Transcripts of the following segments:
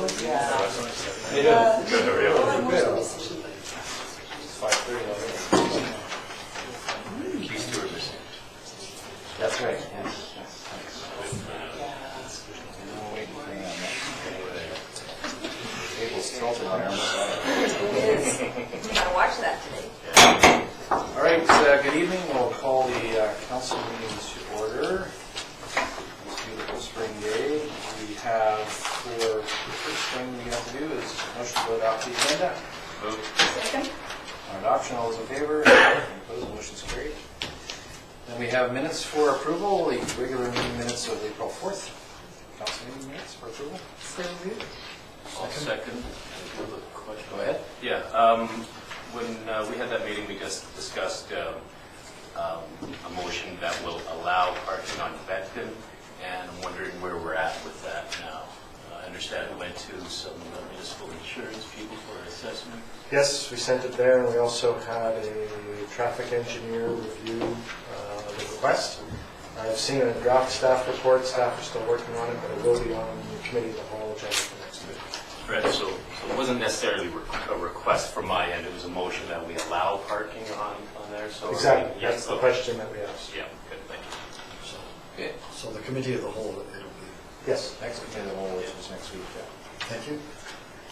That's right. Yes. Cable's tilted on our side. It is. Gotta watch that today. All right, good evening. We'll call the council meeting to order. This beautiful spring day. We have, for the first thing we have to do is motion to adopt the agenda. Second. On adoption, all those in favor? Any opposed? Motion's carried. Then we have minutes for approval, the regular meeting minutes of April 4th. Council meeting minutes for approval. So moved. I'll second. Go ahead. Yeah, when we had that meeting, we just discussed a motion that will allow parking on Beckton, and I'm wondering where we're at with that now. I understand it went to some municipal insurance people for assessment. Yes, we sent it there, and we also had a traffic engineer review the request. I've seen a draft staff report. Staff are still working on it, but it will be on the committee of the whole agenda for next week. Right, so it wasn't necessarily a request from my end, it was a motion that we allow parking on there, so. Exactly, Yes, that's the okay. question that we asked. Yeah, good, thank you. Okay. So the committee of the whole, it'll be. Yes. Next committee of the whole, which is next week. Yeah. Thank you.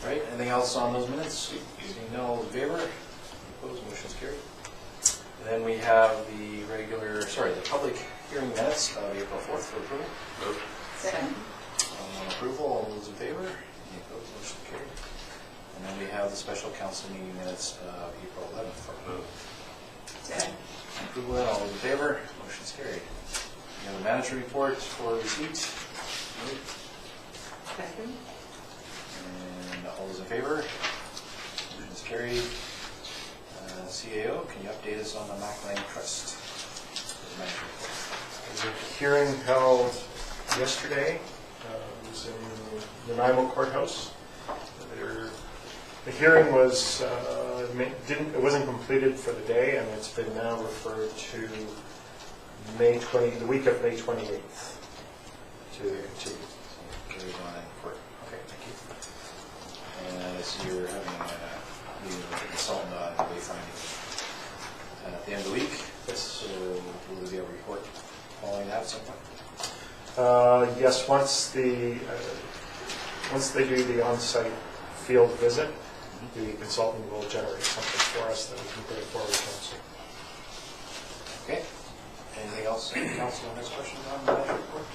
All right, anything else on those minutes? Seeing none, all in favor? Opposed, motion's carried. Then we have the the public hearing minutes of April 4th for approval. Second. On approval, all those in favor? Any opposed, motion carried. And then we have the special council meeting minutes of April 11th for approval. Second. Approval, then, all those in favor? Motion's carried. We have the manager report for receipt. Second. And all those in favor? Motion's carried. CAO, can you update us on the McLean Trust? There's a hearing held yesterday. It was in the Nanaimo Courthouse. The hearing was it wasn't completed for the day, and it's been now referred to the week of May 28th. Carries on in court. Okay, thank you. And I see you're having a meeting with the consultant on wayfinding at the end of the week. So will there be a report following that at some point? Yes, once they do the on-site field visit, the consultant will generate something for us that we can put forward to council. Okay. Anything else, council, on this question on the manager report?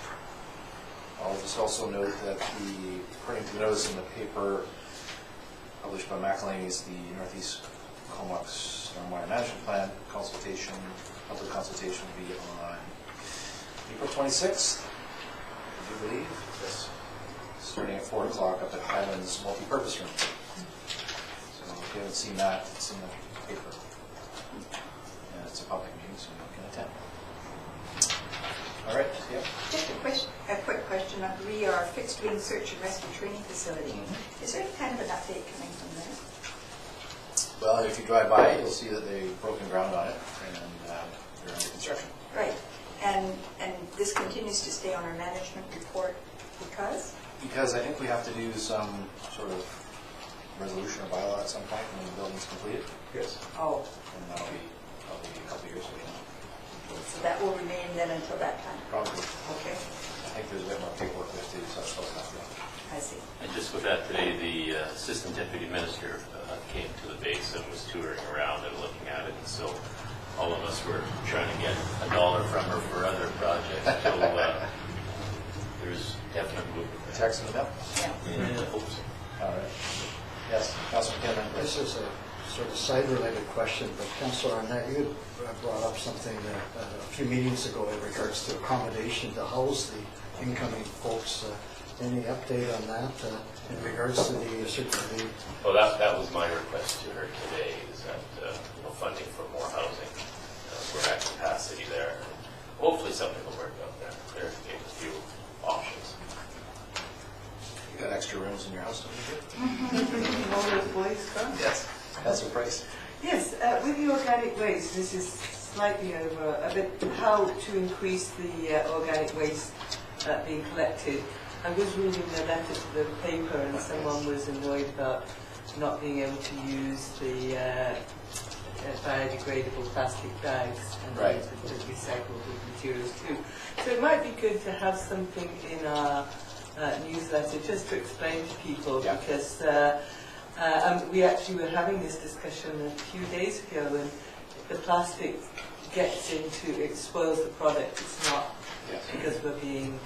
I'll just also note that according to the notice in the paper published by McLean, the Northeast Comox Stormwater Management Plan public consultation will be on April 26th, I do believe. Yes. Starting at 4 o'clock up at Highlands Multipurpose Room. So if you haven't seen that, it's in the paper. And it's a public meeting, so you can attend. All right, yeah. Just a quick question. We are fixed wing search and rescue training facility. Is there any kind of an update coming from there? Well, if you drive by, you'll see that they've broken ground on it, and they're under construction. Right. And this continues to stay on our management report because? Because I think we have to do some sort of resolution or bylaw at some point when the building's completed. Yes. Oh, And that'll be probably a couple of years ago. so that will remain then until that time? Probably. Okay, I think there's a bit more paperwork we have to do, so that's probably not good. I see. And just with that, today, the assistant deputy minister came to the base and was touring around and looking at it, and so all of us were trying to get $1 from her for other projects, so there's definite movement. Texting them? Yeah. I hope so. All right. Yes, Councilman Kinman. This is a sort of side-related question, but Councillor Arnett, you had brought up something a few meetings ago in regards to accommodation to house the incoming folks. Any update on that in regards to the Well, that was my request to her today, is that funding for more housing. We're at capacity there. Hopefully something will work out there. There are a few options. You got extra rooms in your house, don't you? All those waste come? Yes. That's the price. Yes, with the organic waste, this is slightly over a bit how to increase the organic waste being collected. I was reading the letter to the paper and someone was annoyed about not being able to use the biodegradable plastic bags and Right. the recyclable materials too. So it might be good to have something in our newsletter just to explain to people Yeah. because we actually were having this discussion a few days ago and the plastic gets into, it spoils the product. It's not Yeah. because we're being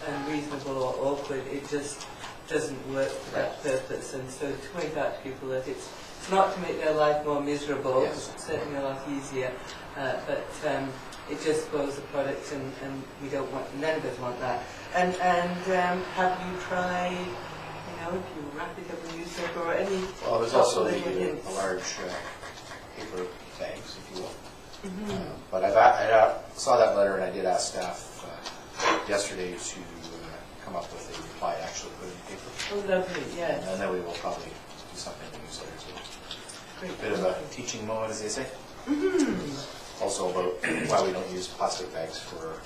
unreasonable or awkward, it just doesn't work for that purpose. And so to point out to people that it's not to make their life more miserable, Yes. it's certainly a lot easier, but it just spoils the product and we don't want, none of us want that. And have you tried, you know, if you wrap it up in newspaper or any Well, there's also little the hints? large paper bags, if you will. Mhm. But saw that letter and I did ask staff yesterday to come up with a reply to actually put it in paper. Oh, lovely, yes. And then we will probably do something in the newsletter too. Great. Bit of a teaching moment, as they say. Mhm. Also about why we don't use plastic bags for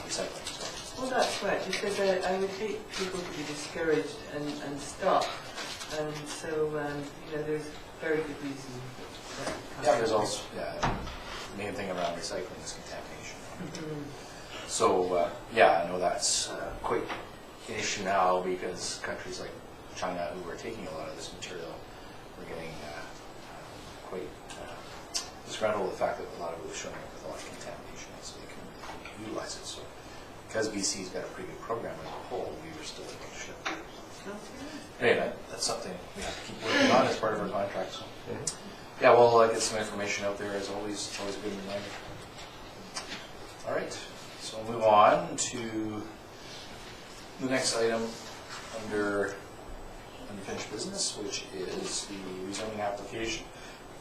recycling. So. Well, that's right, because I would hate people to be discouraged and stop. And so, you know, there's very good reason. Yeah, there's also, the main thing around recycling is contamination. Mhm. So, I know that's quite an issue now because countries like China, who are taking a lot of this material, are getting quite disgruntled with the fact that a lot of it was showing up with a lot of contamination, so they can utilize it. So, because BC's got a pretty good program as a whole, we were still able to ship. Anyway, that's something we have to keep working on as part of our contract. So. Yeah, we'll get some information out there as always. It's always a good reminder. All right, so we'll move on to the next item under unfinished business, which is the rezoning application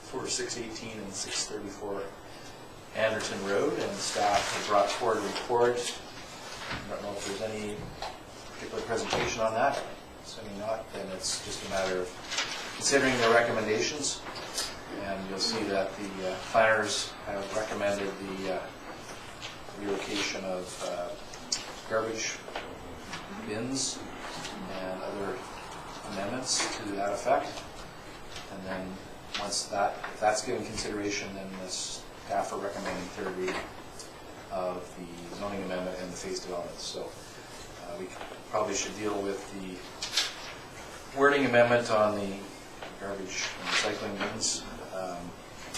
for 618 and 634 Anderton Road, and staff has brought forward a report. I don't know if there's any particular presentation on that. Assuming not, then it's just a matter of considering their recommendations. And you'll see that the planners have recommended the relocation of garbage bins and other amendments to that effect. And then once if that's given consideration, then the staff are recommending third reading of the zoning amendment and the phase development. So we probably should deal with the wording amendment on the garbage and recycling bins,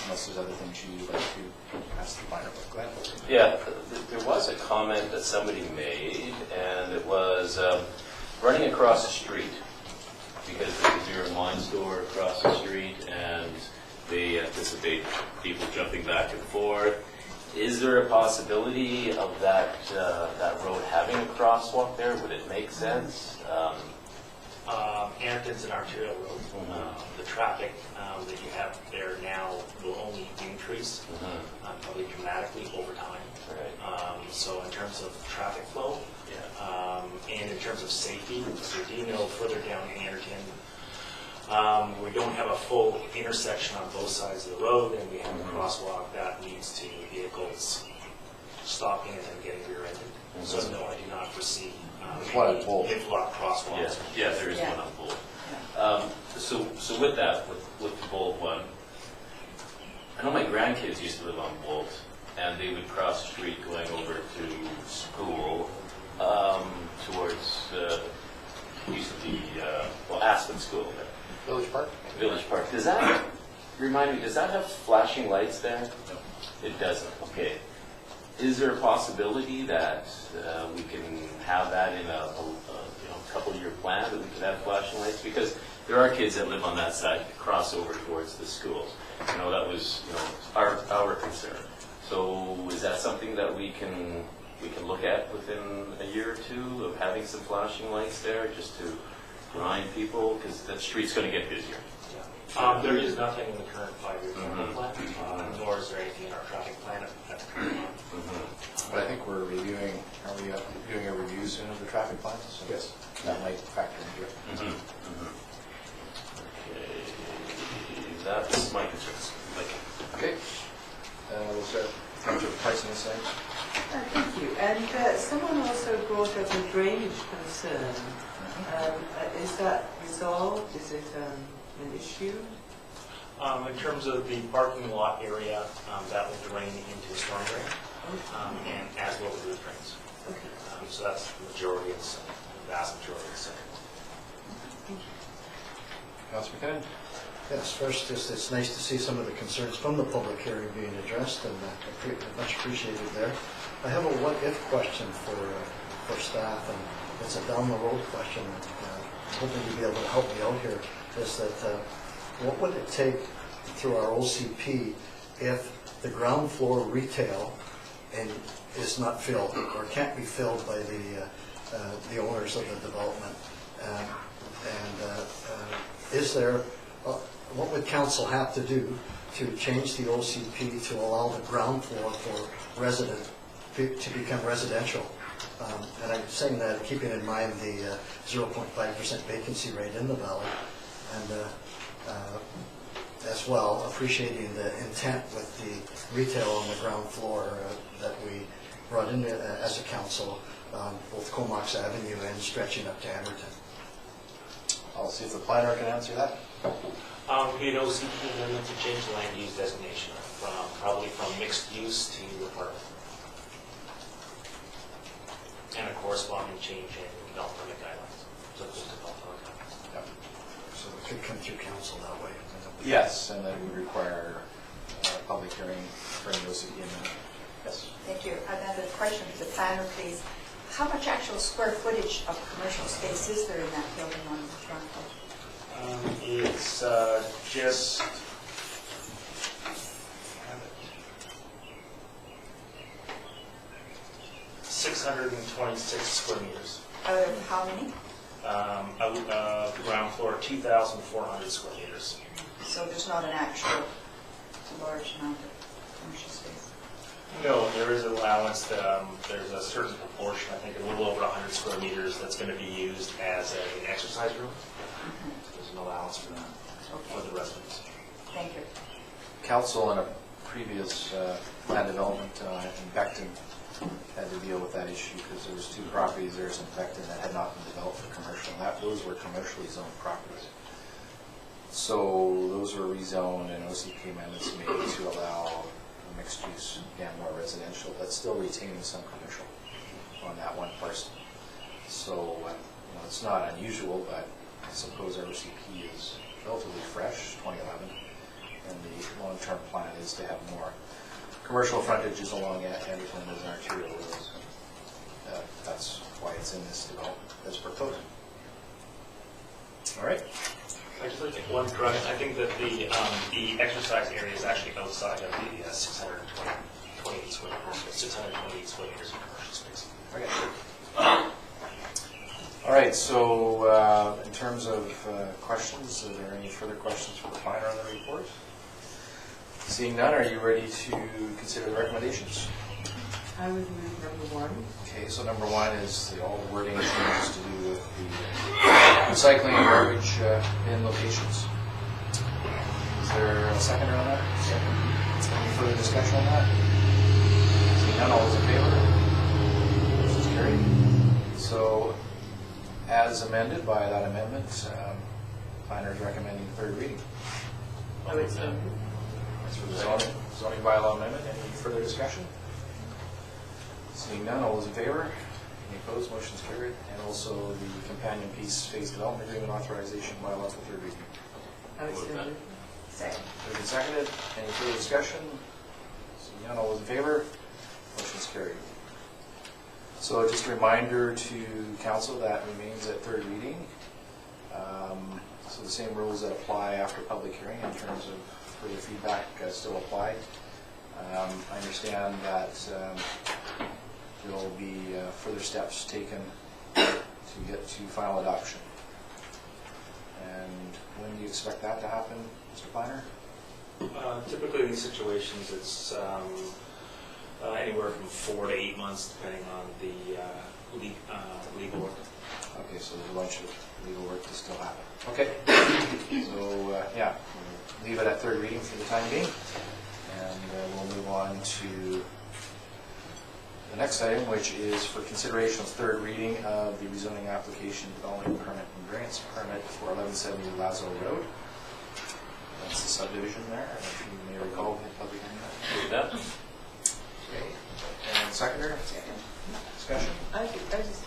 unless there's other things you'd like to ask the planner about. Go ahead. Yeah, there was a comment that somebody made, and it was running across the street, because there's a beer and wine store across the street, and they anticipate people jumping back and forth. Is there a possibility of that road having a crosswalk there? Would it make sense? Anderton's an arterial road. The traffic that you have there now will only increase probably dramatically over time. Right. So in terms of traffic flow and in terms of safety, so you know further down Anderton, we don't have a full intersection on both sides of the road, and we have a crosswalk that leads to vehicles stopping and then getting rear-ended. So no, I do not foresee One on Bull. interlock crosswalks. Yeah, there is one on Bull. So with that, with the Bull one, I know my grandkids used to live on Bull, and they would cross the street going over to school towards used to be Aspen School, Village Park? Village Park. Does that remind me? Does that have flashing lights there? No. It doesn't. Okay. Is there a possibility that we can have that in a couple-year plan, that we could have flashing lights? Because there are kids that live on that side that cross over towards the schools. That was our concern. So is that something that we can look at within a year or two, of having some flashing lights there, just to remind people, because that street's going to get busier. There is nothing in the current 5-year capital plan, nor is there anything in our traffic plan at the current time. But I think we're reviewing, are we doing a review soon of the traffic plans? So Yes. that might factor into it. Okay, that's my concerns. Okay. We'll start in terms of pricing and such. Thank you. And someone also brought up a drainage concern. Is that resolved? Is it an issue? In terms of the parking lot area, that will drain into a storm drain, and as well the roof drains. Okay. So that's the majority of the site, the vast majority of the site. Councilor McKinnon? Yes, first, it's nice to see some of the concerns from the public hearing being addressed, and much appreciated there. I have a what-if question for staff, and it's a down-the-road question, and hoping you'll be able to help me out here, is that what would it take through our OCP if the ground floor retail is not filled, or can't be filled by the owners of the development? Is there, what would council have to do to change the OCP to allow the ground floor for to become residential? And I'm saying that keeping in mind the 0.5% vacancy rate in the valley, and as well appreciating the intent with the retail on the ground floor that we brought in as a council, both Comox Avenue and stretching up to Emerton. I'll see if the planner can answer that. Be an OCP amendment to change the land use designation probably from mixed use to apartment. And a corresponding change in development guidelines. So it's just development guidelines. Yep. So it could come through council that way. Yes, and that would require a public hearing for an OCP amendment. Yes. Thank you. Another question to the planner, please. How much actual square footage of commercial space is there in that building on the front? It's just 626 square meters. Out of how many? Ground floor, 2,400 square meters. So there's not an actual large amount of commercial space? No, there is an allowance. There's a certain proportion, I think a little over 100 square meters, that's going to be used as an exercise room. There's an allowance for that, for the residents. Thank you. Council in a previous land development in Beckton had to deal with that issue because there was two properties there in Beckton that had not been developed for commercial. Those were commercially zoned properties. So those were rezoned and OCP amendments made to allow mixed use, again, more residential, but still retaining some commercial on that one parcel. So it's not unusual, but I suppose our OCP is relatively fresh, 2011, and the long-term plan is to have more commercial frontages along Anderton as an arterial road. That's why it's in this development as proposed. All right. I just like to make one correction. I think that the exercise area is actually outside of the 628 square meters. 628 square meters of commercial space. Okay. All right. So in terms of questions, are there any further questions for the planner on the report? Seeing none, are you ready to consider the recommendations? I would move number 1. Okay, so number 1 is all the wording changes to do with the recycling and garbage bin locations. Is there a seconder on that? Second. Any further discussion on that? Seeing none, all those in favor? Motion is carried. So, as amended by that amendment, planner is recommending third reading. I would so. That's for the zoning bylaw amendment. Any further discussion? Seeing none, all those in favor? Any opposed? Motion's carried. And also the companion piece, phase development agreement authorization bylaw for third reading. I would so. Second. Moved and seconded. Any further discussion? Seeing none, all those in favor? Motion's carried. So just a reminder to council that remains at third reading. So the same rules that apply after public hearing in terms of further feedback still apply. I understand that there will be further steps taken to get to final adoption. And when do you expect that to happen, Mr. Planner? Typically in these situations, it's anywhere from 4 to 8 months, depending on the legal work. Okay, so there's a bunch of legal work to still happen. Okay, so yeah, we'll leave it at third reading for the time being, and we'll move on to the next item, which is for consideration of third reading of the rezoning application, development permit and variance permit for 1170 Lazo Road. That's the subdivision there, and if you may recall, we had public hearing that. Do that. Okay, and seconder? Second. Discussion? I just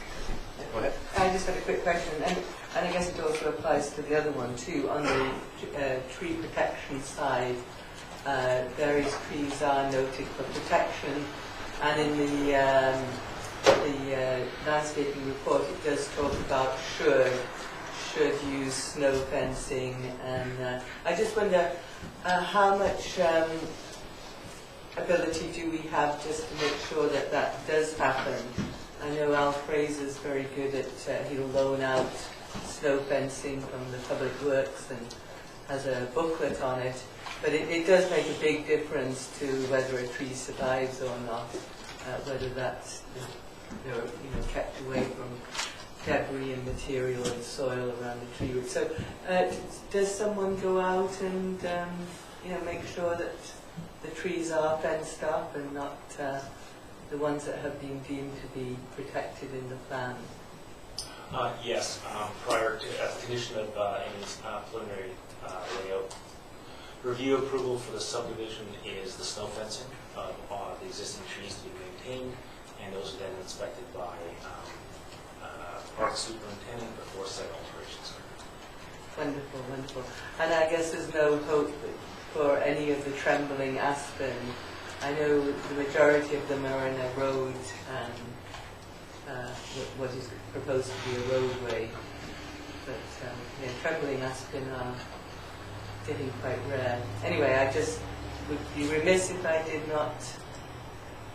Go ahead. I just had a quick question, and I guess it also applies to the other one too. On the tree protection side, various trees are noted for protection, and in the landscaping report it does talk about should use snow fencing, and I just wonder how much ability do we have just to make sure that that does happen. I know Al Fraser's very good at, he'll loan out snow fencing from the Public Works and has a booklet on it, but it does make a big difference to whether a tree survives or not, whether that's kept away from debris and material and soil around the tree root. So does someone go out and make sure that the trees are fenced up and not the ones that have been deemed to be protected in the plan? Yes, prior to, as a condition of any preliminary layout review approval for the subdivision is the snow fencing of the existing trees to be maintained, and those are then inspected by park superintendent before site alterations. Wonderful, wonderful. And I guess there's no hope for any of the trembling aspen. I know the majority of them are in a road, what is proposed to be a roadway, but trembling aspen are getting quite rare. Anyway, I just would be remiss if I did not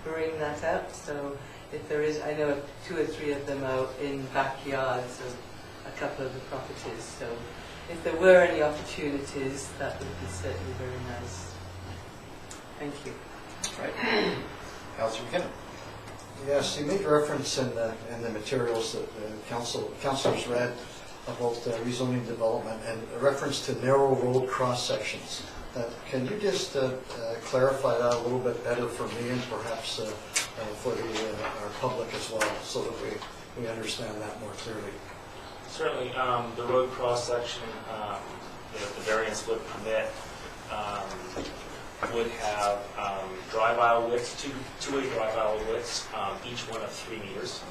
bring that up. So if there is, I know 2 or 3 of them are in backyards of a couple of the properties. So if there were any opportunities, that would be certainly very nice. Thank you. Right. Councillor McKinnon. Yes, you made reference in the materials that the councillors read about rezoning development and a reference to narrow road cross sections. Can you just clarify that a little bit better for me and perhaps for our public as well, so that we understand that more clearly? Certainly, the road cross-section, the variance would permit, would have drive aisle widths, two-way drive aisle widths, each one of 3 meters.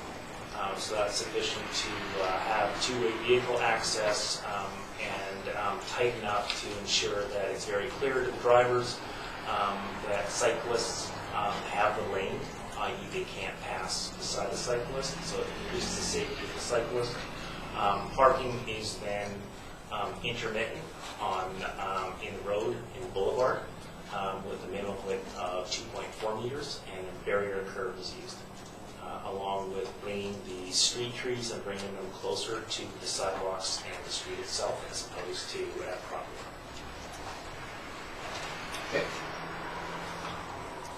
So that's sufficient to have two-way vehicle access and tight enough to ensure that it's very clear to the drivers, that cyclists have the lane, i.e. they can't pass beside the cyclist, so it increases the safety of the cyclist. Parking is then intermittent in the road, in the boulevard, with a minimum width of 2.4 meters, and a barrier curb is used, along with bringing the street trees and bringing them closer to the sidewalks and the street itself, as opposed to at property. Okay.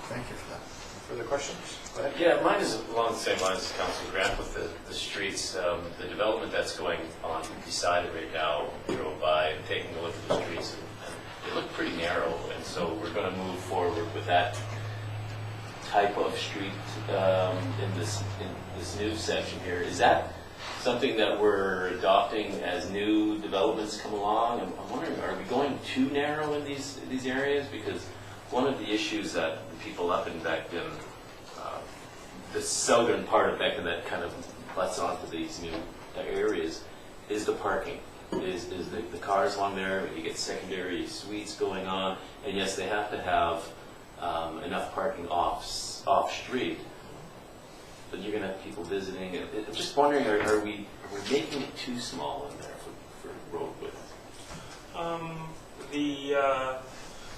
Thank you for that. Further questions? Go ahead. Yeah, mine is along the same lines as Councilor Grant with the streets. The development that's going on beside it right now, drove by, taking a look at the streets, and they look pretty narrow, and so we're going to move forward with that type of street in this new section here. Is that something that we're adopting as new developments come along? I'm wondering, are we going too narrow in these areas? Because one of the issues that the people up in Becton, the southern part of Becton that kind of butts onto these new areas, is the parking. Is the cars along there, you get secondary suites going on, and yes, they have to have enough parking off street, but you're going to have people visiting. I'm just wondering, are we making it too small in there for road width?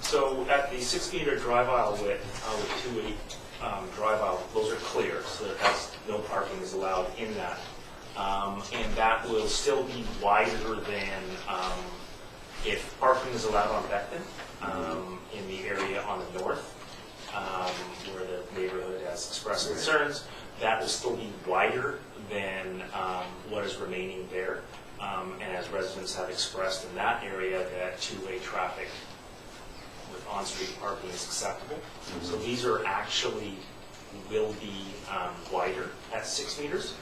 So at the 6-meter drive aisle width with 280 drive aisle, those are clear, so that no parking is allowed in that. And that will still be wider than if parking is allowed on Becton in the area on the north, where the neighborhood has expressed concerns. That will still be wider than what is remaining there. And as residents have expressed in that area, that two-way traffic with on-street parking is acceptable. So these are actually will be wider at 6 meters.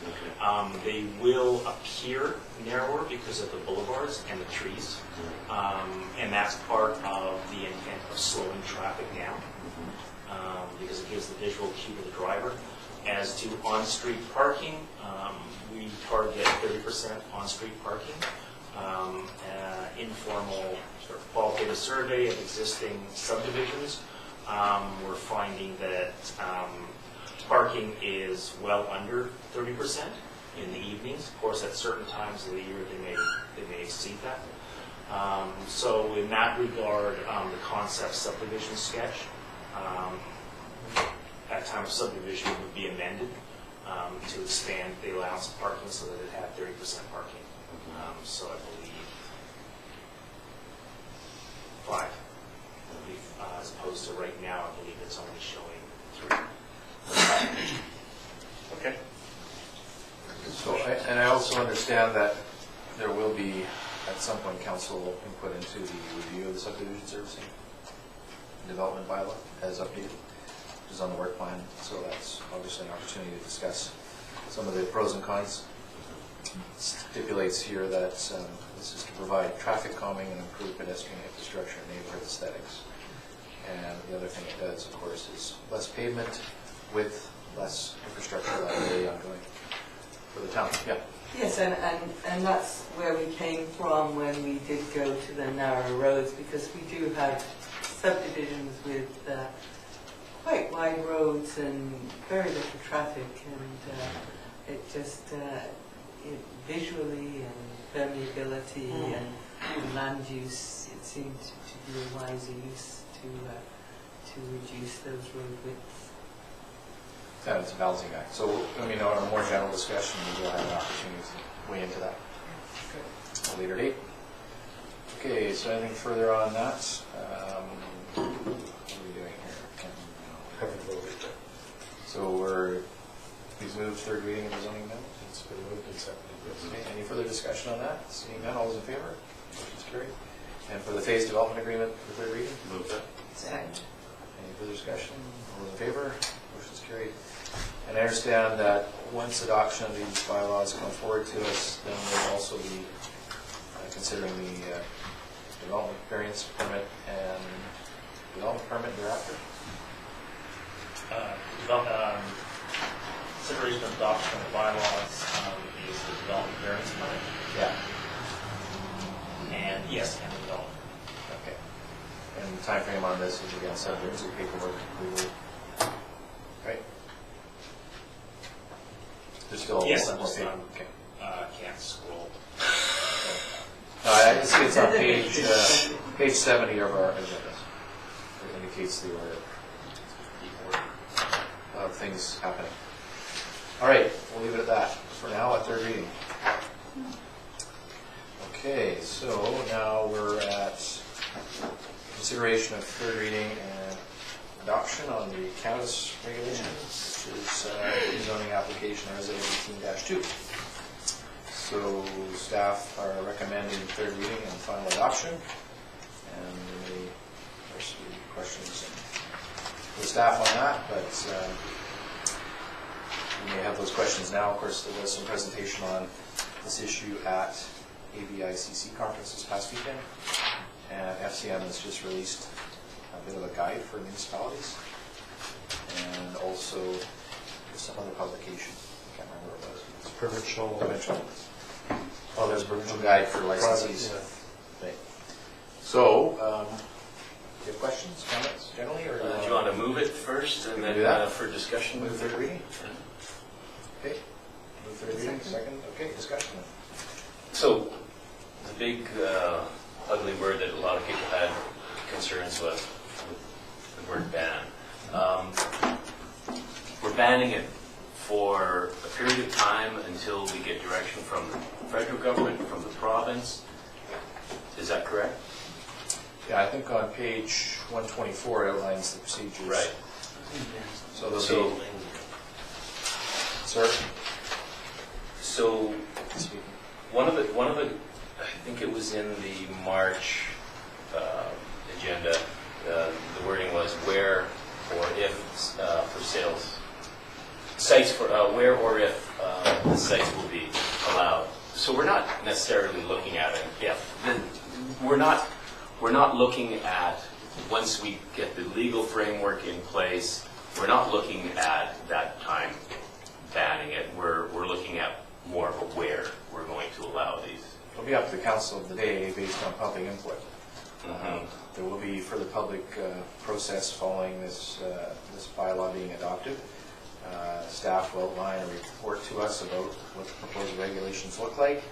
They will appear narrower because of the boulevards and the trees. And that's part of the intent of slowing traffic down, because it gives the visual cue to the driver. As to on-street parking, we target 30% on-street parking. Informal sort of qualitative survey of existing subdivisions, we're finding that parking is well under 30% in the evenings. Of course, at certain times of the year, they may exceed that. So in that regard, the concept subdivision sketch at time of subdivision would be amended to expand the allowance of parking so that it had 30% parking. So I believe 5, as opposed to right now, I believe it's only showing 3. Okay. So, and I also understand that there will be, at some point, council input into the review of the subdivision servicing development bylaw as updated, which is on the work plan. So that's obviously an opportunity to discuss some of the pros and cons. Stipulates here that this is to provide traffic calming and improve pedestrian infrastructure and neighborhood aesthetics. And the other thing it does, of course, is less pavement with less infrastructure liability ongoing for the town. Yeah. Yes, and that's where we came from when we did go to the narrow roads, because we do have subdivisions with quite wide roads and very little traffic, and it just visually and permeability and land use, it seemed to be a wiser use to reduce those road widths. Yeah, it's a balancing act. So, I mean, on a more general discussion, we will have an opportunity to weigh into that at a later date. Okay, so anything further on that? What are we doing here? Haven't voted. So please move third reading of the zoning amendment. It's been moved and seconded. Yes. Okay, any further discussion on that? Seeing none, all those in favor? Motion's carried. And for the phase development agreement for third reading? Move that. Second. Any further discussion? All those in favor? Motion's carried. And I understand that once adoption of these bylaws come forward to us, then we'll also be considering the development variance permit and development permit thereafter. Consideration of adoption of the bylaws is the development variance permit. Yeah. And yes, and the development. Okay. And the timeframe on this is again subject to paperwork approval. Right? There's still Yes, more I'm just paper. on, Okay. can't scroll. No, I can see it's on page 70 of our agenda. It indicates the order of things happening. All right, we'll leave it at that for now at third reading. Okay, so now we're at consideration of third reading and adoption on the cannabis regulations, which is zoning application RZ 18-2. So staff are recommending third reading and final adoption. And there may, of course, be questions for the staff on that, but we may have those questions now. Of course, there was some presentation on this issue at ABICC conference this past weekend, and FCM has just released a bit of a guide for municipalities, and also some other publication. I can't remember what it was. It's provincial. Provincial. Oh, there's a provincial guide for licensees. Private, Right. So, do you have questions, comments generally, or Do you want to move it first and We then can do that. for discussion? move third reading? Okay. Move third reading, second. Okay, discussion. So, the big ugly word that a lot of people had concerns with the word ban. We're banning it for a period of time until we get direction from the federal government, from the province. Is that correct? Yeah, I think on page 124 it outlines the procedures. Right. So there'll So, be, sir, so speaking. one of the, I think it was in the March agenda. The wording was where or if for sales sites for, where or if the sites will be allowed. So we're not necessarily looking at it, we're not looking at, once we get the legal framework in place, we're not looking at that time banning it. We're looking at more of a where we're going to allow these. It'll be up to the council of the day based on public input. There will be further public process following this bylaw being adopted. Staff will outline a report to us about what the proposed regulations look like.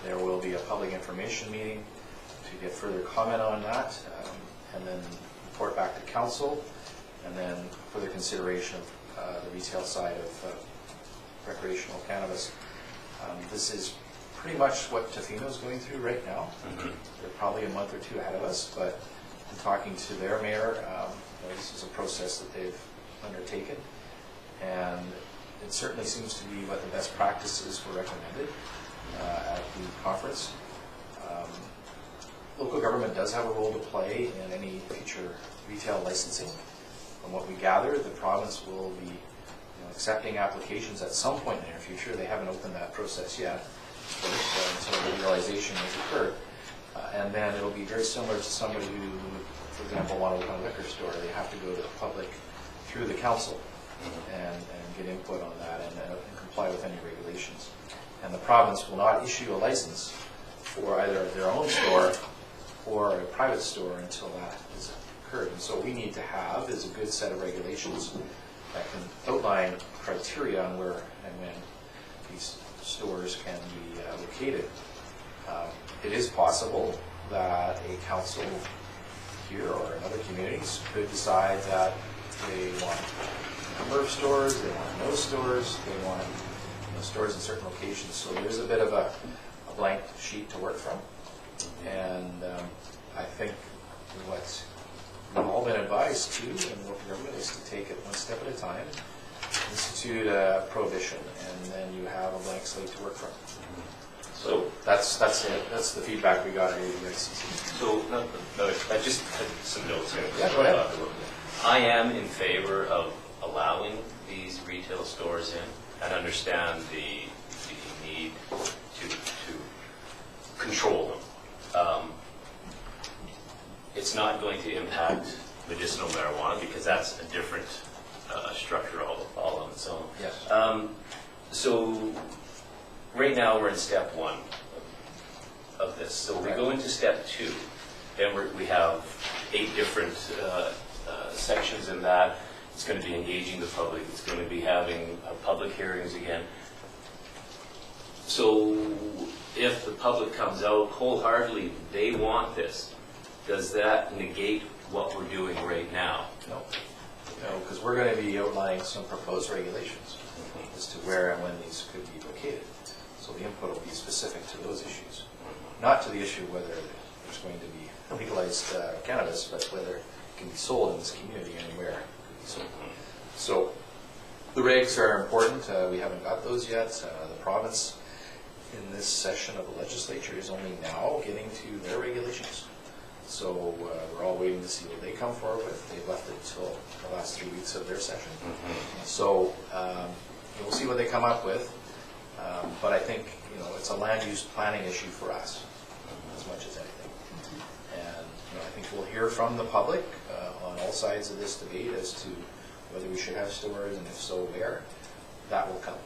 There will be a public information meeting to get further comment on that, and then report back to council, and then further consideration of the retail side of recreational cannabis. This is pretty much what Tofino's going through right now. They're probably a month or two ahead of us, but in talking to their mayor, this is a process that they've undertaken, and it certainly seems to be what the best practices were recommended at the conference. Local government does have a role to play in any future retail licensing. From what we gather, the province will be accepting applications at some point in the near future. They haven't opened that process yet, of course, until the legalization has occurred. And then it'll be very similar to somebody who, for example, want to open a liquor store. They have to go to the public through the council and get input on that and comply with any regulations. And the province will not issue a license for either their own store or a private store until that has occurred. And so what we need to have is a good set of regulations that can outline criteria on where and when these stores can be located. It is possible that a council here or in other communities could decide that they want a number of stores, they want no stores, they want stores in certain locations. So there's a bit of a blank sheet to work from. And I think what we've all been advised to in local government is to take it one step at a time, institute a prohibition, and then you have a blank slate to work from. So that's it. That's the feedback we got at ABICC. So, I just had some notes here. Yeah, go ahead. I am in favor of allowing these retail stores in and understand the need to control them. It's not going to impact medicinal marijuana because that's a different structure all on its own. Yes. So right now we're in step one of this. So we go into step two, then we have 8 different sections in that. It's going to be engaging the public. It's going to be having public hearings again. So if the public comes out wholeheartedly, they want this, does that negate what we're doing right now? No, because we're going to be outlining some proposed regulations as to where and when these could be located. So the input will be specific to those issues, not to the issue whether there's going to be legalized cannabis, but whether it can be sold in this community anywhere it could be sold. So the regs are important. We haven't got those yet. The province in this session of the legislature is only now getting to their regulations. So we're all waiting to see what they come forward with. They've left it until the last 3 weeks of their session. So we'll see what they come up with. But I think it's a land use planning issue for us as much as anything. And I think we'll hear from the public on all sides of this debate as to whether we should have stores, and if so, where. That will come.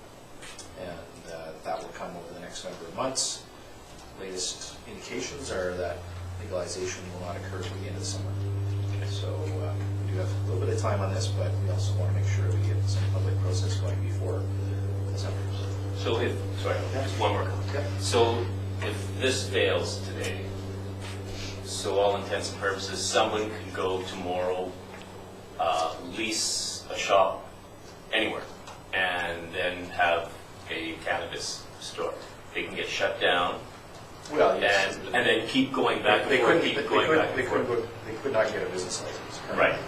And that will come over the next number of months. Latest indications are that legalization will not occur until the end of the summer. So we do have a little bit of time on this, but we also want to make sure we get some public process going before the summer. So just one more comment. Yeah. So if this fails today, so all intents and purposes, someone can go tomorrow, lease a shop anywhere, and then have a cannabis store. They can get shut down. Well, yes. And then keep going back and They forth, couldn't. keep going back and forth. They could not get a business license. currently. Right.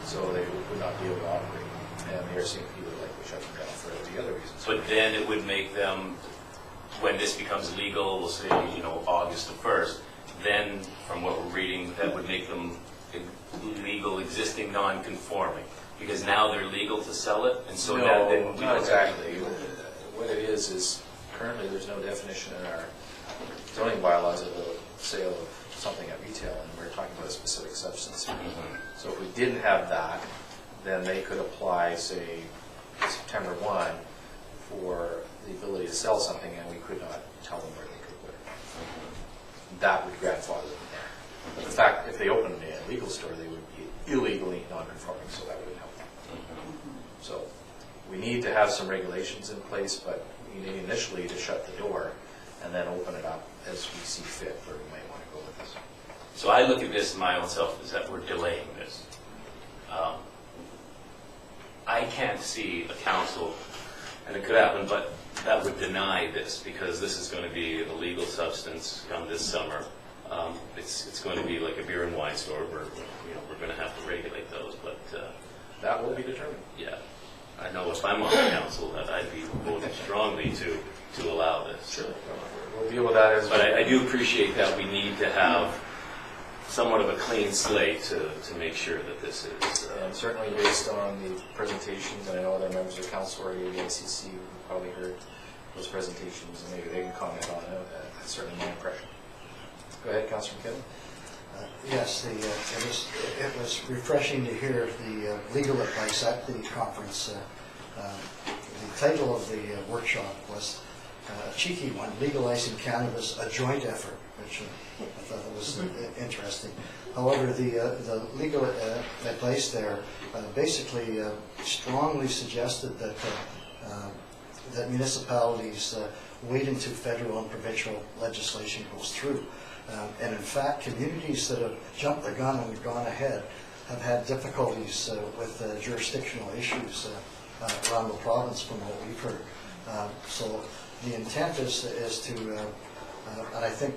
So they would not be able to operate, and the RCMP would likely shut them down for the other reasons. But then it would make them, when this becomes legal, we'll say, August the 1st, then from what we're reading, that would make them legal, existing, non-conforming. because now they're legal to sell it, and so No, then we not don't exactly. What it is currently there's no definition in our zoning bylaws of the sale of something at retail, and we're talking about a specific substance. So if we didn't have that, then they could apply, say, September 1 for the ability to sell something, and we could not tell them where they could put it. That would grandfather them there. But the fact, if they opened a legal store, they would be illegally non-conforming, so that wouldn't help them. So we need to have some regulations in place, but we need initially to shut the door and then open it up as we see fit where we might want to go with this. So I look at this my own self as that we're delaying this. I can't see a council, and it could happen, but that would deny this, because this is going to be a legal substance come this summer. It's going to be like a beer and wine store where we're going to have to regulate those, but That will be determined. yeah, I know if I'm on the council that I'd be voting strongly to allow this. Sure. We'll deal with that as. But I do appreciate that we need to have somewhat of a clean slate to make sure that this is. And certainly based on the presentations, and I know other members of council or the ACC who probably heard those presentations, and maybe they can comment on it. That's certainly my impression. Go ahead, Councilor McKinnon. Yes, it was refreshing to hear the legal advice at the conference. The title of the workshop was a cheeky one, Legalizing Cannabis, a Joint Effort, which I thought was interesting. However, the legal advice there basically strongly suggested that that municipalities wait until federal and provincial legislation goes through. And in fact, communities that have jumped the gun and gone ahead have had difficulties with jurisdictional issues around the province from what we've heard. So the intent is to, and I think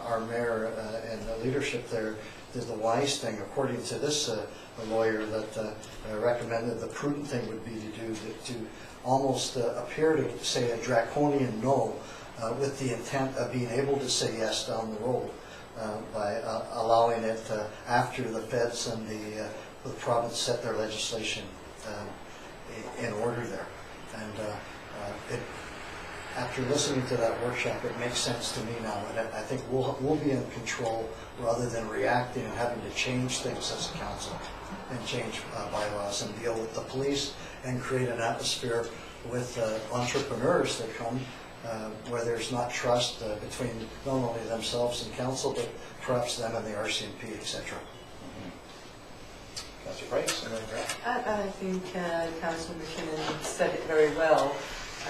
our mayor and the leadership there did the wise thing, according to this lawyer that recommended the prudent thing would be to almost appear to say a draconian no, with the intent of being able to say yes down the road by allowing it after the feds and the province set their legislation in order there. And after listening to that workshop, it makes sense to me now. And I think we'll be in control rather than reacting and having to change things as a council and change bylaws and deal with the police and create an atmosphere with entrepreneurs that come where there's not trust between not only themselves and council, but perhaps them and the RCMP, etc. Councilor Price, and then Grant. I think Councillor McKinnon said it very well,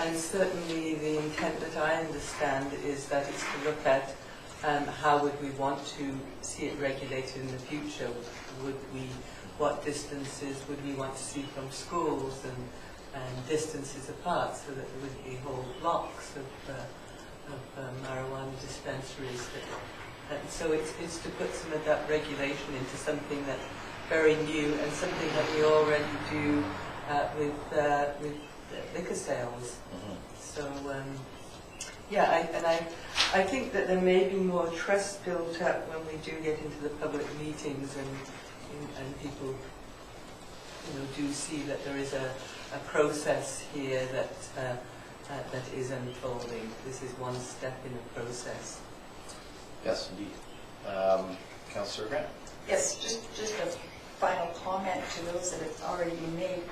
and certainly the intent that I understand is that it's to look at how would we want to see it regulated in the future. What distances would we want to see from schools and distances apart, so that there would be whole blocks of marijuana dispensaries. And so it's to put some of that regulation into something that's very new and something that we already do with liquor sales. So I think that there may be more trust built up when we do get into the public meetings and people do see that there is a process here that is unfolding. This is one step in the process. Yes, indeed. Councilor Grant. Yes, just a final comment to those that have already been made.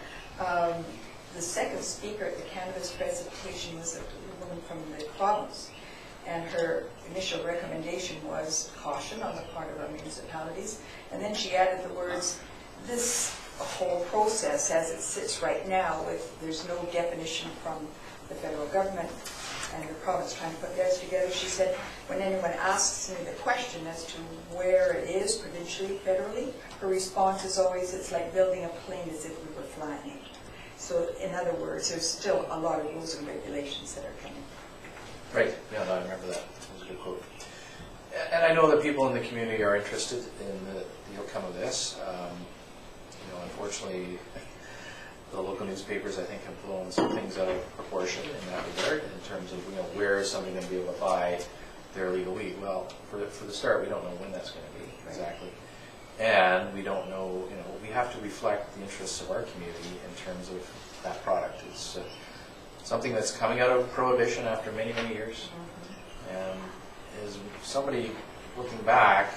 The second speaker at the cannabis presentation was a woman from the province, and her initial recommendation was caution on the part of our municipalities, and then she added the words, this whole process as it sits right now, there's no definition from the federal government and the province trying to put theirs together. She said, when anyone asks me the question as to where it is provincially, federally, her response is always, it's like building a plane as if we were flying it. So in other words, there's still a lot of rules and regulations that are coming. Right, yeah, no, I remember that. That was a good quote. And I know that people in the community are interested in the outcome of this. Unfortunately, the local newspapers, I think, have blown some things out of proportion in that regard, in terms of where is somebody going to be able to buy their legal weed. Well, for the start, we don't know when that's going to be exactly. And we don't know, we have to reflect the interests of our community in terms of that product. It's something that's coming out of Prohibition after many, many years. And as somebody looking back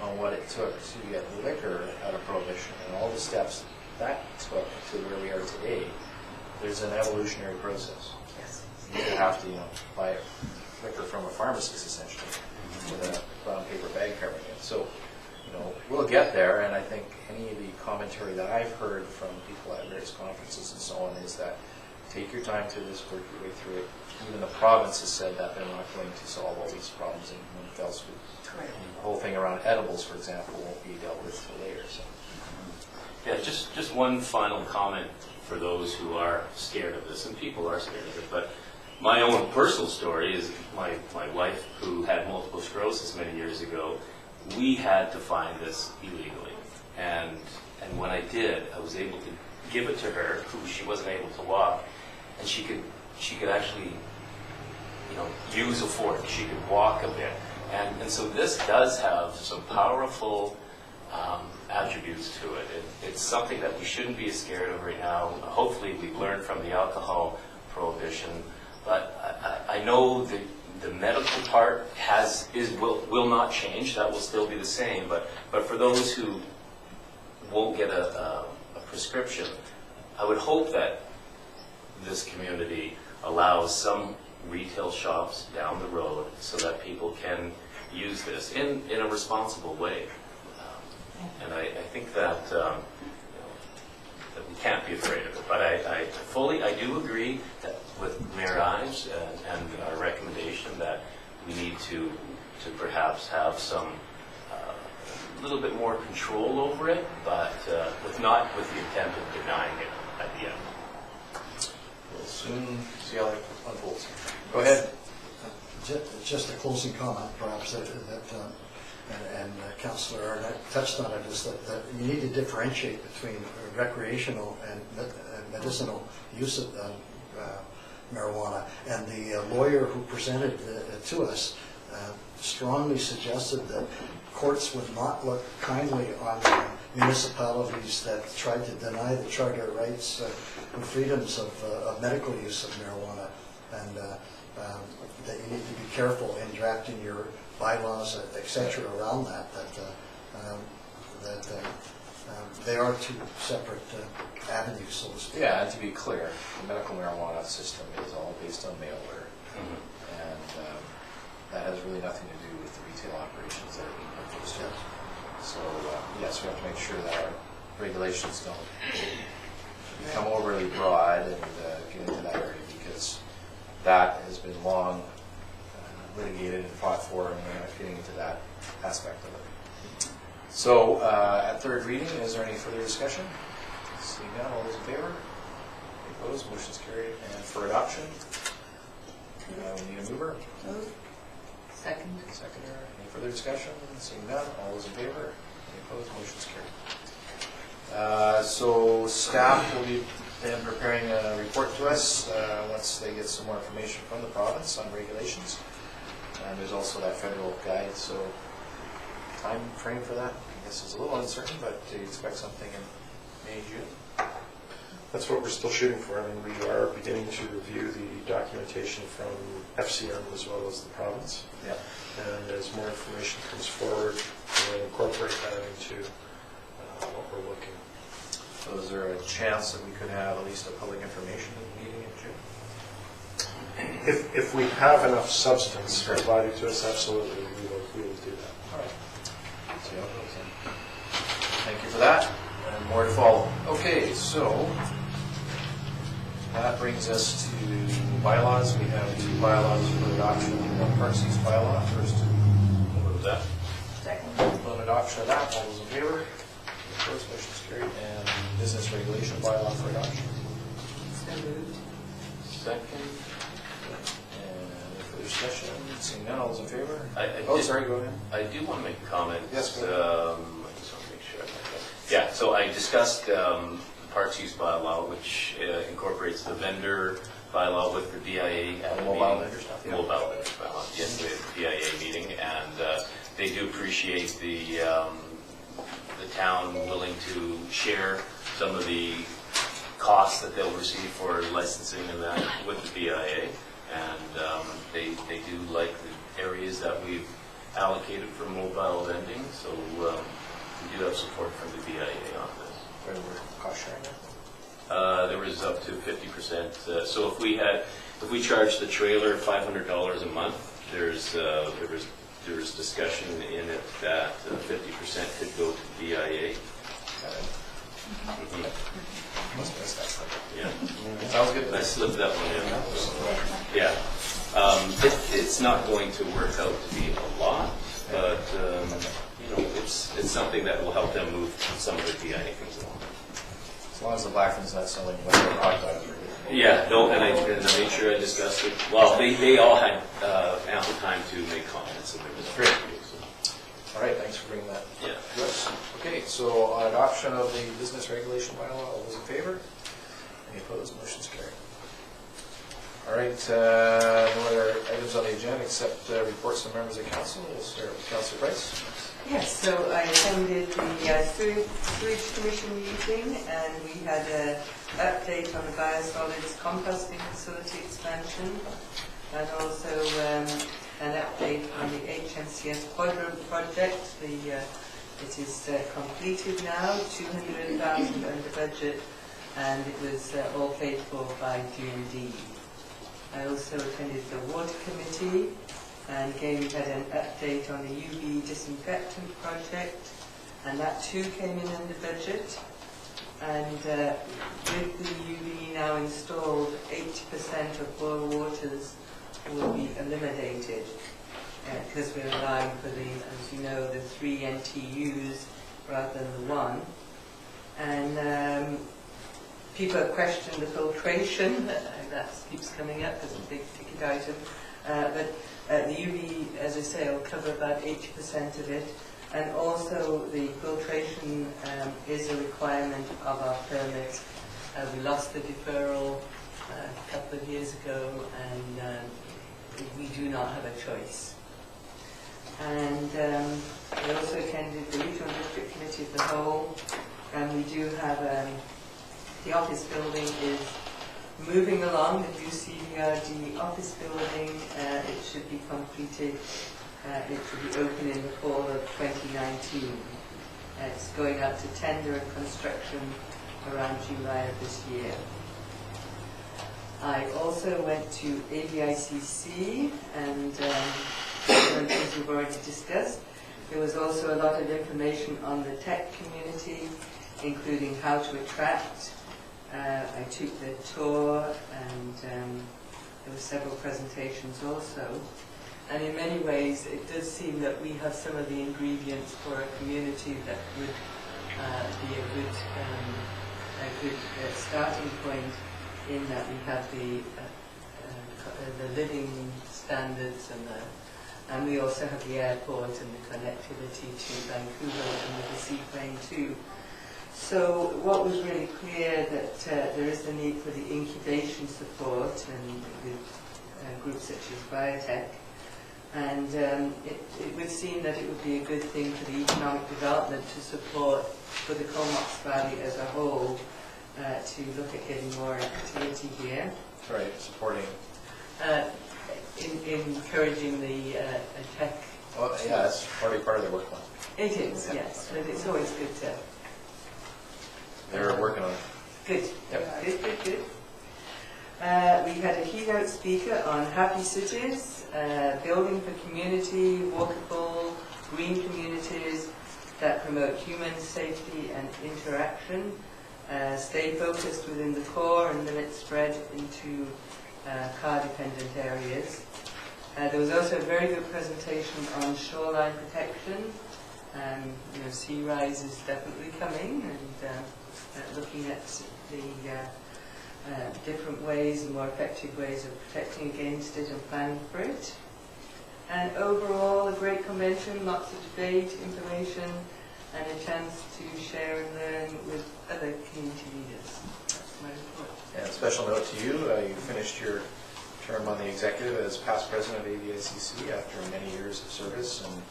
on what it took to get liquor out of Prohibition and all the steps that took to where we are today, there's an evolutionary process. Yes. You have to, buy liquor from a pharmacist essentially with a brown paper bag covering it. So, we'll get there, and I think any of the commentary that I've heard from people at various conferences and so on is that take your time to just work your way through it. Even the province has said that they're not going to solve all these problems in one fell swoop. Correct. The whole thing around edibles, for example, won't be dealt with till later. So. Yeah, just one final comment for those who are scared of this, and people are scared of it, but my own personal story is my wife, who had multiple sclerosis many years ago, we had to find this illegally. And when I did, I was able to give it to her, who she wasn't able to walk, and she could actually, use a fork. She could walk a bit. And so this does have some powerful attributes to it. It's something that we shouldn't be scared of right now. Hopefully we've learned from the alcohol prohibition, but I know the medical part will not change. That will still be the same. But for those who won't get a prescription, I would hope that this community allows some retail shops down the road so that people can use this in a responsible way. And I think that that we can't be afraid of it. But I do agree that with Mayor Ives and our recommendation that we need to perhaps have some a little bit more control over it, but not with the intent of denying it at the end. We'll soon see how it unfolds. Go ahead. Just a closing comment, perhaps, and Councillor Arnott touched on it, is that you need to differentiate between recreational and medicinal use of marijuana. And the lawyer who presented to us strongly suggested that courts would not look kindly on municipalities that tried to deny the charter rights and freedoms of medical use of marijuana, and that you need to be careful in drafting your bylaws, etc., around that they are two separate avenues, so to speak. Yeah, and to be clear, the medical marijuana system is all based on mail order, and that has really nothing to do with the retail operations that are being purchased. So yes, we have to make sure that our regulations don't become overly broad and get into that area, because that has been long litigated and fought for, and we're not getting into that aspect of it. So at third reading, is there any further discussion? Seeing none, all those in favor? Any opposed? Motion's carried. And for adoption, we need a mover. Move. Second. Seconder. Any further discussion? Seeing none, all those in favor? Any opposed? Motion's carried. So staff will be then preparing a report to us once they get some more information from the province on regulations. And there's also that federal guide, so time frame for that, I guess, is a little uncertain, but do you expect something in May, June? That's what we're still shooting for. I mean, we are beginning to review the documentation from FCM as well as the province. Yeah. And as more information comes forward, we'll incorporate that into what we're looking. So is there a chance that we could have at least a public information meeting in June? If we have enough substance provided to us, absolutely, we will do that. All right. See how it goes then. Thank you for that, and more to follow. Okay, so that brings us to bylaws. We have two bylaws for adoption. The Parks East bylaw first. We'll move that. Second. On adoption of that, all those in favor? Opposed, motion's carried. And business regulation bylaw for adoption. So moved. Second. And any further discussion? Seeing none, all those in favor? I Sorry, go ahead. I do want to make a comment. Yes, go I just want to make sure I got that. Yeah, so I discussed the Parks Use bylaw, which incorporates the vendor bylaw with the BIA at The a mobile meeting. vendor stuff, The yeah. mobile vendor bylaw, yes, the BIA meeting, and they do appreciate the the town willing to share some of the costs that they'll receive for licensing and that with the BIA. And they do like the areas that we've allocated for mobile vending, so we do have support from the BIA on this. Where we're cost sharing it? There was up to 50%. So if we charge the trailer $500 a month, there was discussion in it that 50% could go to BIA. Mhm. Must have missed that slide. Yeah, Sounds good. I slipped that one in. Yeah, it's not going to work out to be a lot, but it's something that will help them move some of the BIA things along. As long as the Blackman's not selling like a hot dog. Yeah, no, and I made sure I discussed it. Well, they all had ample time to make comments, and there was Great. so, All right, thanks for bringing that yeah. to us. Okay, so on adoption of the business regulation bylaw, all those in favor? Any opposed? Motion's carried. All right, no other items on the agenda except reports from members of council. We'll start with Councillor Price. Yes, so I attended the Sewage Commission meeting, and we had an update on the biosolids composting facility expansion, and also an update on the HMCS quadrant project. It is completed now, 200,000 under budget, and it was all paid for by DoD. I also attended the Water Committee, and again we had an update on the UV disinfectant project, and that too came in under budget. And with the UV now installed, 80% of boil waters will be eliminated, because we're allowing for the, as you know, the 3 NTUs rather than the 1. And people have questioned the filtration, that keeps coming up as a big ticket item, but the UV, as I say, will cover about 80% of it, and also the filtration is a requirement of our permit. We lost the deferral a couple of years ago, and we do not have a choice. And I also attended the Regional District Committee of the Whole, and we do have the office building is moving along, the new CBRD office building. It should be completed, it should be open in the fall of 2019. It's going out to tender and construction around July of this year. I also went to ABICC, and things we've already discussed. There was also a lot of information on the tech community, including how to attract. I took the tour, and there were several presentations also. And in many ways, it does seem that we have some of the ingredients for a community that would be a good starting point, in that we have the living standards, and we also have the airport and the connectivity to Vancouver and with the seaplane too. So what was really clear that there is the need for the incubation support, and with groups such as Biotech, and it would seem that it would be a good thing for the economic development to support for the Comox Valley as a whole, to look at getting more activity here. Right, supporting. Encouraging the tech. Well, yeah, that's already part of their work plan. It is, yes, but it's always good to. They're working on it. Good. Yep. Good. We had a keynote speaker on happy cities, building for community, walkable, green communities that promote human safety and interaction, stay focused within the core and limit spread into car-dependent areas. There was also a very good presentation on shoreline protection. Sea rise is definitely coming, and looking at the different ways and more effective ways of protecting against it and planning for it. And overall, a great convention, lots of debate, information, and a chance to share and learn with other community leaders. That's my report. And special note to you, you finished your term on the executive as past president of ABICC after many years of service, and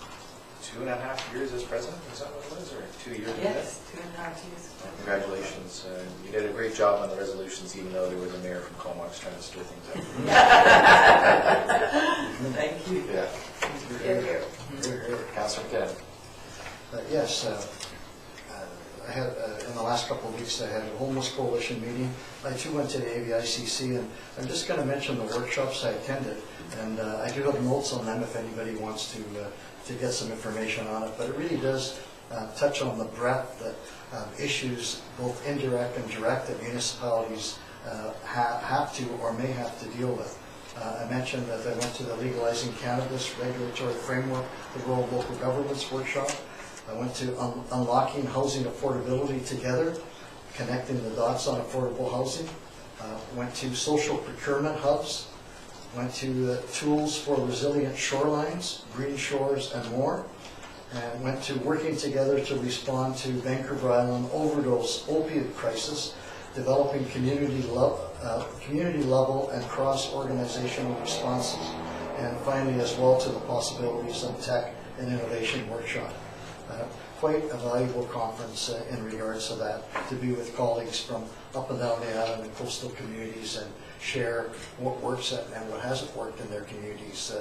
2.5 years as president, is that what it was, or 2 years? Yes, 2.5 years. Congratulations. You did a great job on the resolutions, even though there was a mayor from Comox trying to stir things up. Thank you. Yeah. Here, here. Councillor McKinnon. Yes, I had, in the last couple of weeks, I had a homeless coalition meeting. I too went to the AVICC, and I'm just going to mention the workshops I attended. And I do have notes on them if anybody wants to get some information on it. But it really does touch on the breadth that issues, both indirect and direct, that municipalities have to or may have to deal with. I mentioned that I went to the Legalizing Cannabis Regulatory Framework, the role of local governments workshop. I went to Unlocking Housing Affordability Together, connecting the dots on affordable housing. Went to Social Procurement Hubs. Went to Tools for Resilient Shorelines, Green Shores, and more. And went to Working Together to Respond to Vancouver Island Overdose Opiate Crisis, developing community level and cross-organizational responses. And finally, as well, to the possibilities of tech and innovation workshop. Quite a valuable conference in regards to that, to be with colleagues from up and down the island and coastal communities and share what works and what hasn't worked in their communities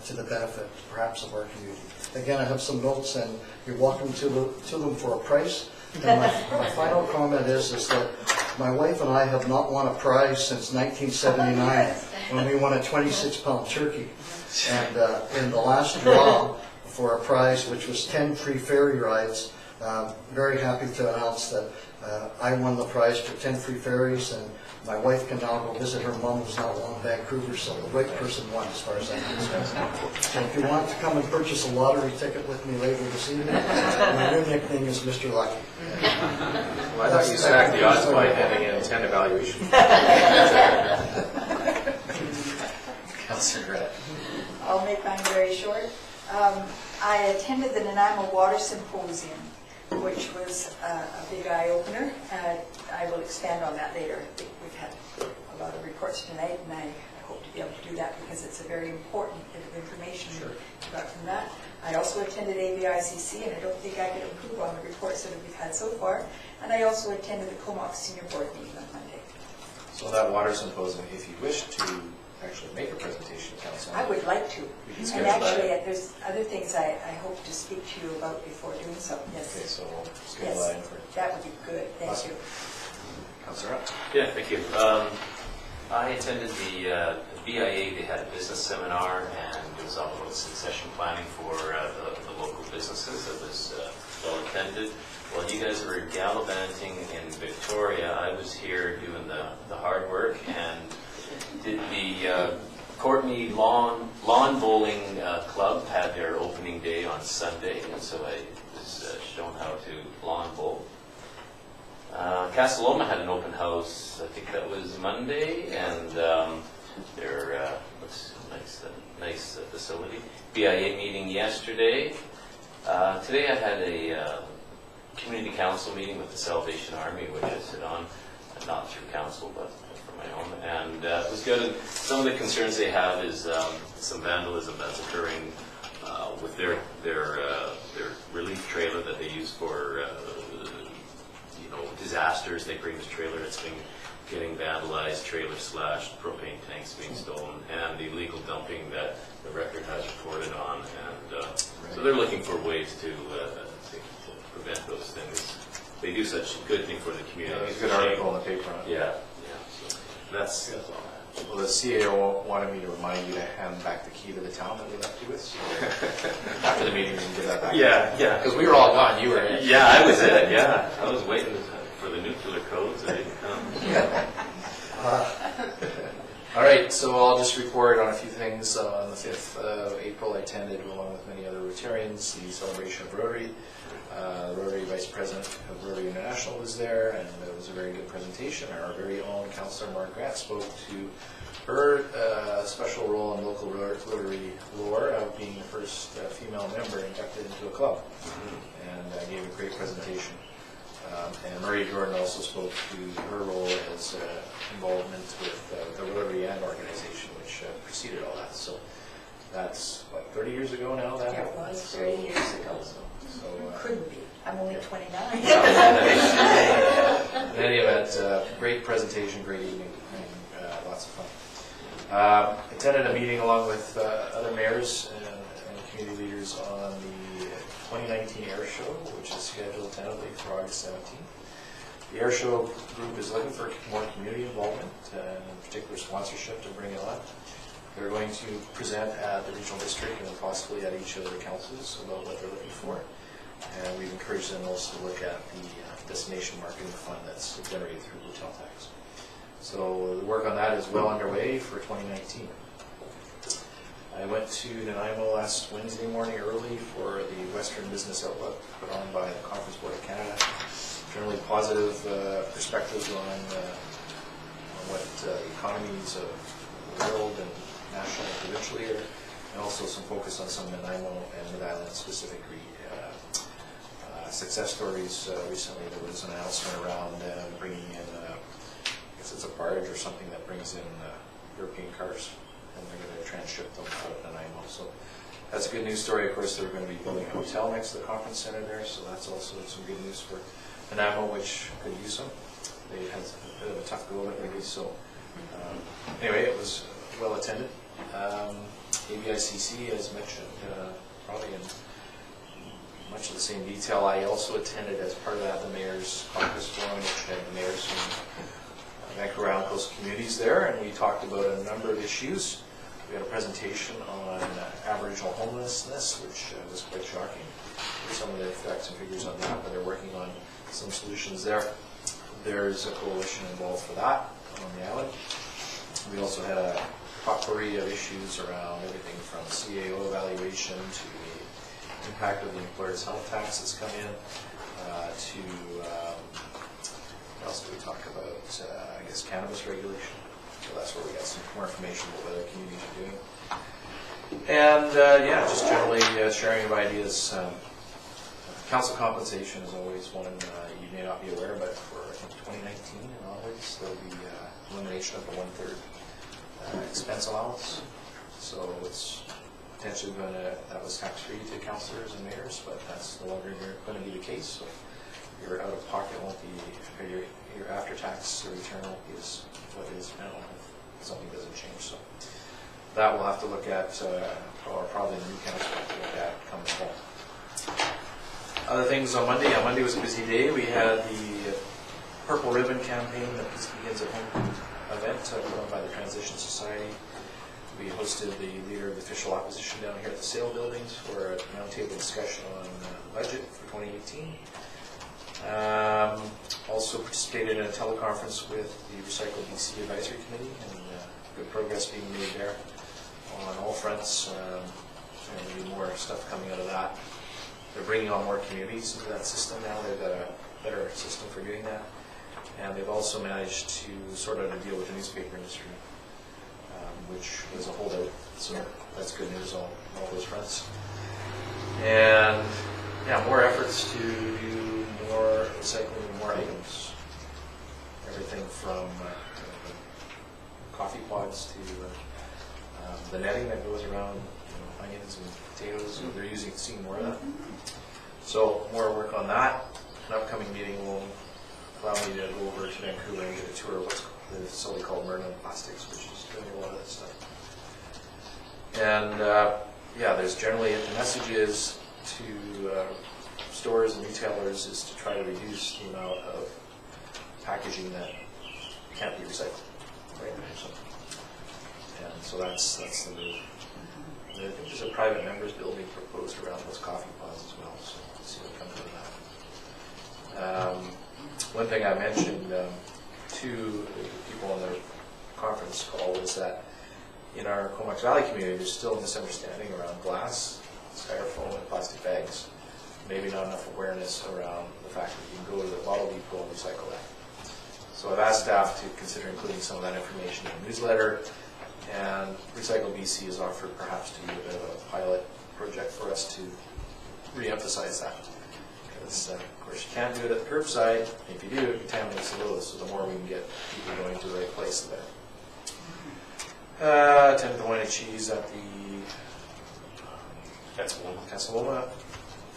to the benefit, perhaps, of our community. Again, I have some notes, and you're welcome to them for a price. And my final comment is that my wife and I have not won a prize since 1979 when we won a 26-pound turkey. And in the last draw for a prize, which was 10 free ferry rides, very happy to announce that I won the prize for 10 free ferries, and my wife can now go visit her mom who's now in Vancouver, so the right person won as far as I'm concerned. So if you want to come and purchase a lottery ticket with me later this evening, my new nickname is Mr. Lucky. Well, I thought you stacked the odds by having an 10 evaluation. Councillor Grant. I'll make mine very short. I attended the Nanaimo Water Symposium, which was a big eye-opener. I will expand on that later. I think we've had a lot of reports tonight, and I hope to be able to do that because it's a very important bit of information we got from that. I also attended AVICC, and I don't think I could improve on the reports that we've had so far. And I also attended the Comox Senior Board meeting on Monday. So that water symposium, if you wish to actually make a presentation to council. I would like to. We can And schedule that. actually, there's other things I hope to speak to you about before doing so. Yes. Okay, so we'll schedule that in for That would be good. Thank Awesome. you. Councillor Rupp. Yeah, thank you. I attended the BIA, they had a business seminar, and it was all about succession planning for the local businesses. It was well attended. While you guys were gallivanting in Victoria, I was here doing the hard work and did the Courtney Lawn Bowling Club had their opening day on Sunday, and so I was shown how to lawn bowl. Casa Loma had an open house, I think that was Monday, and their looks nice facility. BIA meeting yesterday. Today I had a community council meeting with the Salvation Army, which I sit on, not through council, but for my own, and it was good. And some of the concerns they have is some vandalism that's occurring with their relief trailer that they use for disasters. They bring this trailer that's been getting vandalized, trailer slashed, propane tanks being stolen, and the illegal dumping that the record has reported on. And so they're looking for ways to prevent those things. They do such a good thing for the community. Yeah, there's a good article in the paper on it. Yeah. So that's all I have. Well, the CAO wanted me to remind you to hand back the key to the town that they left you with. So after the meeting, we can give that back. Yeah. Because we were all gone. You were in. Yeah, I was in. Yeah, I was waiting for the nuclear codes. They didn't come. All right, so I'll just report on a few things. On the 5th of April, I attended, along with many other Rotarians, the celebration of Rotary. The Rotary Vice President of Rotary International was there, and it was a very good presentation. Our very own Councillor Mark Grant spoke to her special role in local Rotary lore of being the first female member inducted into a club, and gave a great presentation. And Marie Jordan also spoke to her role as involvement with the Rotary and organization, which preceded all that. So That's, what, 30 years ago now? That It happened? was 30 years ago. So, Couldn't be. I'm only 29. in any event, great presentation, great evening, and lots of fun. Attended a meeting along with other mayors and community leaders on the 2019 Air Show, which is scheduled tentatively for August 17th. The Air Show group is looking for more community involvement and in particular sponsorship to bring it on. They're going to present at the regional district and then possibly at each of their councils about what they're looking for. And we've encouraged them also to look at the destination marketing fund that's generated through hotel tax. So the work on that is well underway for 2019. I went to Nanaimo last Wednesday morning early for the Western Business Outlook put on by the Conference Board of Canada. Generally positive perspectives on what economies of the world and national and provincially are, and also some focus on some Nanaimo and Mid-Island specific success stories. Recently there was an announcement around bringing in, I guess it's a barge or something that brings in European cars, and they're going to transship them out of Nanaimo. So that's a good news story. Of course, they're going to be building a hotel next to the conference center there, so that's also some good news for Nanaimo, which could use them. They had a bit of a tough go of it maybe, so anyway, it was well attended. ABICC, as mentioned, probably in much of the same detail. I also attended as part of that the Mayor's Caucus Forum, which had the mayors from Vancouver Island Coastal Communities there, and we talked about a number of issues. We had a presentation on Aboriginal homelessness, which was quite shocking. There's some of the facts and figures on that, but they're working on some solutions there. There's a coalition involved for that on the island. We also had a potpourri of issues around everything from CAO evaluation to the impact of the employer's health tax that's come in, to what else do we talk about? I guess cannabis regulation. So that's where we got some more information about what other communities are doing. And yeah, just generally sharing of ideas. Council compensation is always one you may not be aware, but for I think 2019 and onwards, there'll be elimination of the 1/3 expense allowance. So it's potentially going to, that was tax-free to councillors and mayors, but that's no longer going to be the case. So your out-of-pocket won't be, or your after-tax return won't be as what it is now if something doesn't change. So that we'll have to look at, or probably the new council will have to look at come the fall. Other things on Monday. On Monday was a busy day. We had the Purple Ribbon campaign, the Peace Begins at Home event put on by the Transition Society. We hosted the leader of the official opposition down here at the Sale Buildings for a roundtable discussion on the budget for 2018. Also participated in a teleconference with the Recycle BC Advisory Committee, and good progress being made there on all fronts. There's going to be more stuff coming out of that. They're bringing on more communities into that system now. They've got a better system for doing that. And they've also managed to sort out a deal with the newspaper industry, which was a holdout. So that's good news on all those fronts. And yeah, more efforts to do more recycling, more items. Everything from coffee pods to the netting that goes around onions and potatoes. They're seeing more of that. So more work on that. An upcoming meeting will allow me to go over to Vancouver and get a tour of what's the facility called Merlin Plastics, which is doing a lot of that stuff. And yeah, there's generally the message is to stores and retailers is to try to reduce the amount of packaging that can't be recycled. Right? And so that's the move. I think there's a private members building proposed around those coffee pods as well, so we'll see what comes out of that. One thing I mentioned to the people on the conference call was that in our Comox Valley community, there's still a misunderstanding around glass, styrofoam, and plastic bags. Maybe not enough awareness around the fact that you can go to the bottle depot and recycle that. So I've asked staff to consider including some of that information in the newsletter. And Recycle BC has offered perhaps to do a bit of a pilot project for us to re-emphasize that. Because, of course, you can't do it at the curbside. If you do, it contaminates the loads. So the more we can get people going to the right place, the better. Attended the wine and cheese at the Canceloma,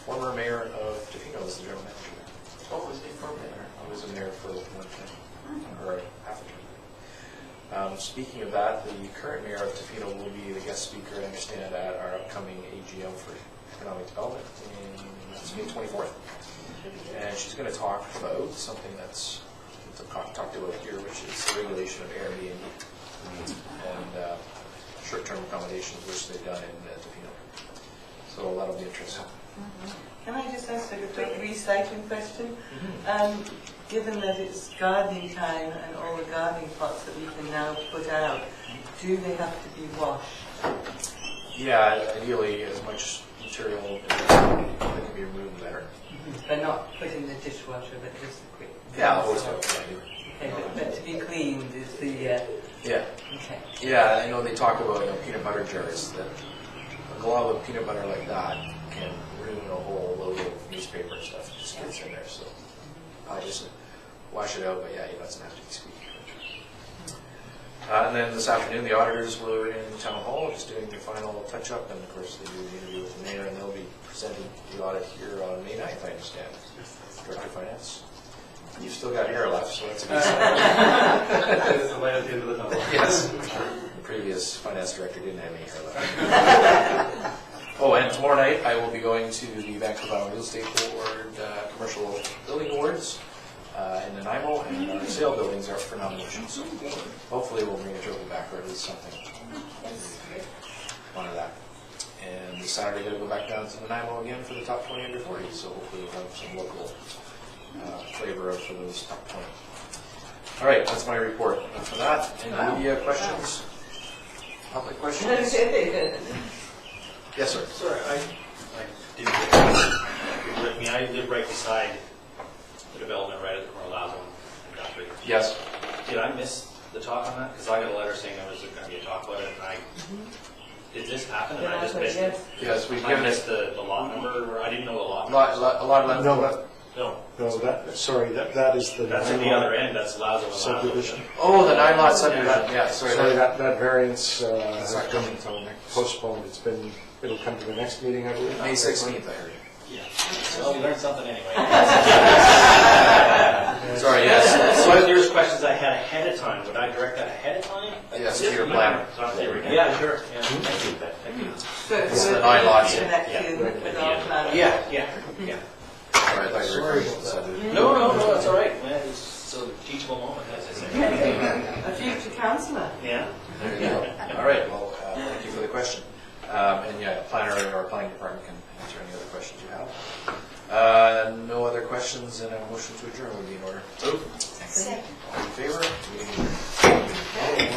former mayor of Tofino, was the general manager there. What was the former mayor? I was in there for one term, or half a term. Speaking of that, the current mayor of Tofino will be the guest speaker, I understand, at our upcoming AGM for economic development in May 24th. And she's going to talk about something that's talked about here, which is the regulation of Airbnb and short-term accommodations, which they've done in Tofino. So that'll be interesting. Can I just ask a quick recycling question? Given that it's gardening time and all the gardening pots that we can now put out, do they have to be washed? Yeah, ideally, as much material that can be removed, the better. But not put in the dishwasher, but just a quick... Yeah, always do. Okay, but to be cleaned is the... Yeah. Okay. Yeah, I know they talk about peanut butter jars, that a glob of peanut butter like that can ruin a whole load of newspaper and stuff. It just gets in there, so I just wash it out, but yeah, it doesn't have to be squeaky. And then this afternoon, the auditors were in town hall just doing their final touch-up, and of course they do the interview with the mayor, and they'll be presenting the audit here on May 9th, I understand. Director of Finance. You've still got hair left, so that's a good sign. It's the light at the end of the tunnel. Yes. The previous finance director didn't have any hair left. Oh, and tomorrow night I will be going to the Vancouver Island Real Estate Board Commercial Building Awards in Nanaimo, and our sale buildings are up for nomination. So hopefully we'll bring a trophy back, or at least something. Honor that. And this Saturday we'll go back down to Nanaimo again for the top 20 under 40. So hopefully we'll have some local flavor for those top 20. All right, that's my report. For that, any media questions? Public questions? Yes, sir. Sorry, I didn't get with me. I live right beside the development right at the Cornell Industrial. Yes. Did I miss the talk on that? Because I got a letter saying there was going to be a talk about it, and did this happen? And I just missed it. Yes, we've I given missed it the lot number, or I didn't know the lot a number. lot of No, No, that is the... that's at the other end. That's Lazo and Subdivision. Oh, the 9-lot subdivision. Yeah, sorry. Sorry, that variance That's has not coming been until next. postponed. It'll come to the next meeting, I believe. May 16th, I heard. Yeah. Well, we learned something anyway. Sorry, yes. So there's questions I had ahead of time. Would I direct that ahead of time? Yes, to your planner. Yeah, sure. Yeah. Thank you. Thank you. So It's the we'll 9 lots. connect you with our plan. Yeah. Sorry, I thought you were referring to the subdivision. No, that's all right. Man, it's a teachable moment, as I say. A future councillor. Yeah. There you go. All right.